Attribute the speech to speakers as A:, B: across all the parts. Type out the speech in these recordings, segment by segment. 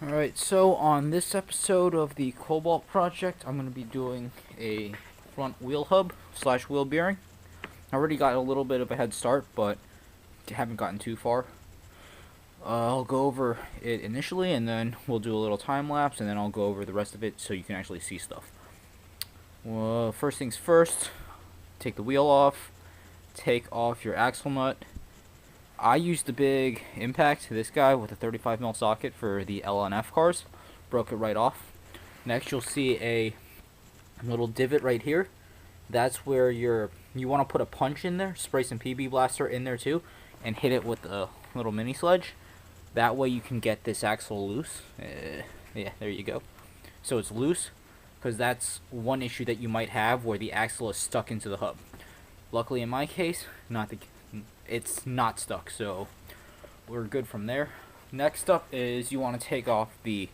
A: Alright, so on this episode of the Cobalt project, I'm going to be doing a front wheel hub slash wheel bearing. I already got a little bit of a head start, but haven't gotten too far. I'll go over it initially, and then we'll do a little time lapse, and then I'll go over the rest of it so you can actually see stuff. Well, first things first, take the wheel off, take off your axle nut. I used the big impact, this guy with a 35mm socket for the L and F cars. Broke it right off. Next you'll see a little divot right here. That's where you want to put a punch in there, spray some PB Blaster in there too, and hit it with a little mini sledge. That way you can get this axle loose. Yeah, there you go. So it's loose, because that's one issue that you might have where the axle is stuck into the hub. Luckily in my case, it's not stuck, so we're good from there. Next up is you want to take off the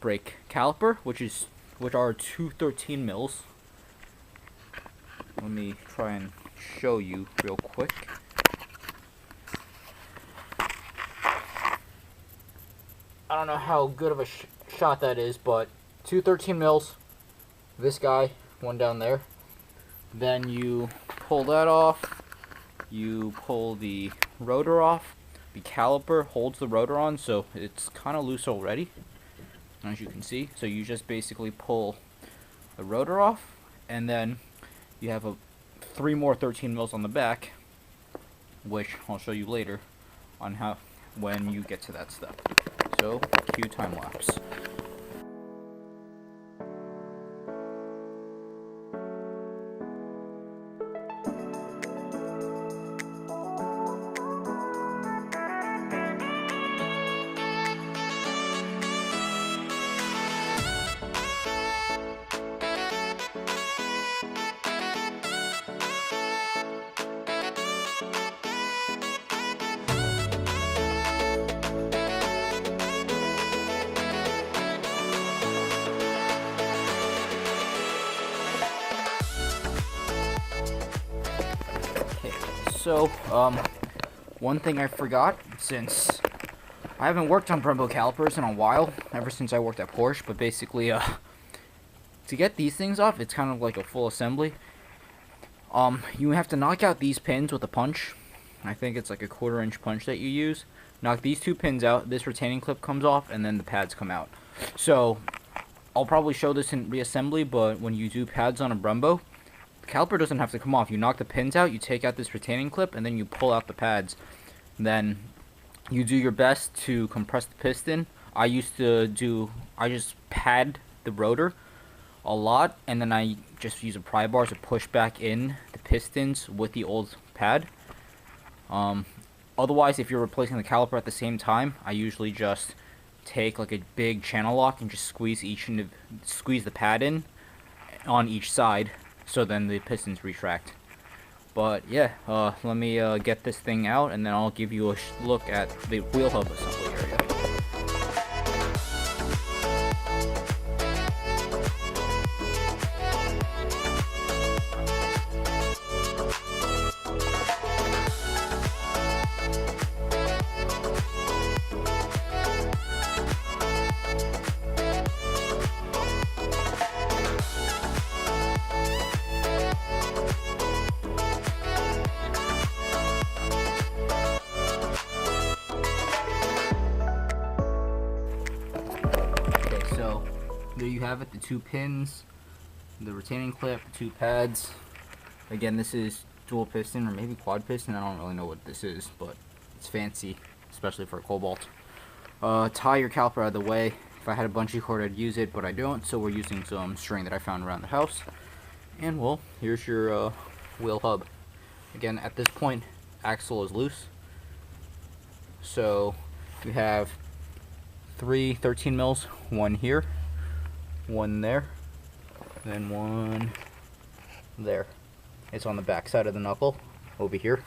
A: brake caliper, which are two 13 mils. Let me try and show you real quick. I don't know how good of a shot that is, but two 13 mils. This guy, one down there. Then you pull that off. You pull the rotor off. The caliper holds the rotor on, so it's kind of loose already, as you can see. So you just basically pull the rotor off, and then you have three more 13 mils on the back, which I'll show you later on when you get to that step. So cue time lapse. So, one thing I forgot, since I haven't worked on Brembo calipers in a while, ever since I worked at Porsche, but basically, to get these things off, it's kind of like a full assembly. You have to knock out these pins with a punch. I think it's like a 1/4-inch punch that you use. Knock these two pins out, this retaining clip comes off, and then the pads come out. So, I'll probably show this in reassembly, but when you do pads on a Brembo, caliper doesn't have to come off. You knock the pins out, you take out this retaining clip, and then you pull out the pads. Then you do your best to compress the piston. I just pad the rotor a lot, and then I just use a pry bar to push back in the pistons with the old pad. Otherwise, if you're replacing the caliper at the same time, I usually just take like a big channel lock and just squeeze the pad in on each side, so then the pistons retract. But yeah, let me get this thing out, and then I'll give you a look at the wheel hub assembly area. So there you have it, the two pins, the retaining clip, two pads. Again, this is dual piston or maybe quad piston. I don't really know what this is, but it's fancy, especially for a Cobalt. Tie your caliper out of the way. If I had a bungee cord, I'd use it, but I don't, so we're using some string that I found around the house. And well, here's your wheel hub. Again, at this point, axle is loose. So you have three 13 mils, one here, one there, then one there. It's on the back side of the knuckle over here.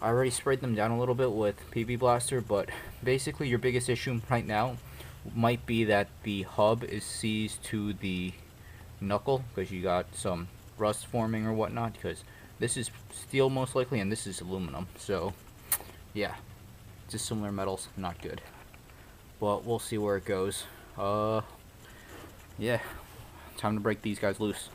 A: I already sprayed them down a little bit with PB Blaster, but basically your biggest issue right now might be that the hub is seized to the knuckle because you got some rust forming or whatnot, because this is steel most likely and this is aluminum. So yeah, just similar metals, not good. but we'll see where it goes. Yeah, time to break these guys loose.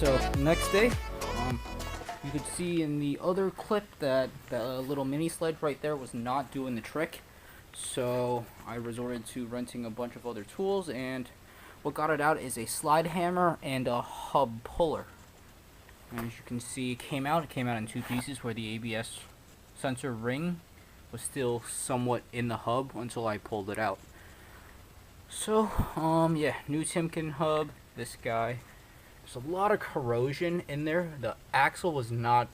A: So next day, you could see in the other clip that the little mini sled right there was not doing the trick. So I resorted to renting a bunch of other tools, and what got it out is a slide hammer and a hub puller. And as you can see, it came out in two pieces, where the ABS sensor ring was still somewhat in the hub until I pulled it out. So yeah, new Timken hub, this guy. There's a lot of corrosion in there. The axle was not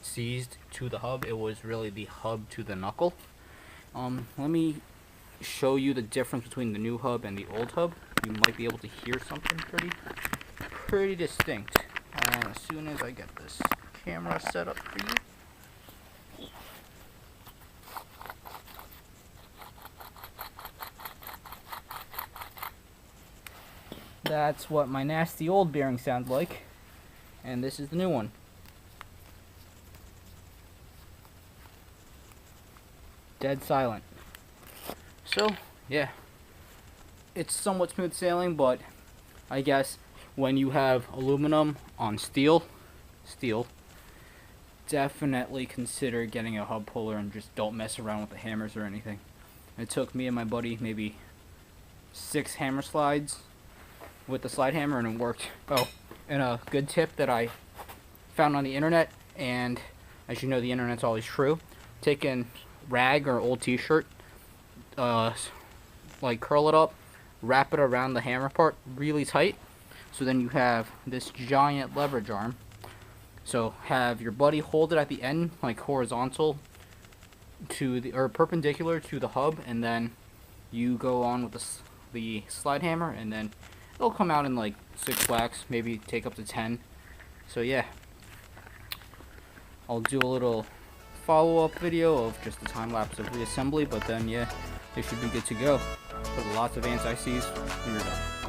A: seized to the hub, it was really the hub to the knuckle. Let me show you the difference between the new hub and the old hub. You might be able to hear something pretty distinct. As soon as I get this camera set up for you. That's what my nasty old bearing sounds like, and this is the new one. Dead silent. So yeah, it's somewhat smooth sailing, but I guess when you have aluminum on steel, definitely consider getting a hub puller and just don't mess around with the hammers or anything. It took me and my buddy maybe 6 hammer slides with the slide hammer, and it worked. Oh, and a good tip that I found on the internet, and as you know, the internet's always true. Take a rag or old t-shirt, like curl it up, wrap it around the hammer part really tight, so then you have this giant leverage arm. So have your buddy hold it at the end, like horizontal to the, or perpendicular to the hub, and then you go on with the slide hammer, and then it'll come out in like 6 whacks, maybe take up to 10. So yeah, I'll do a little follow-up video of just the time-lapse of reassembly, but then yeah, they should be good to go. Put lots of anti-seize, and you're done.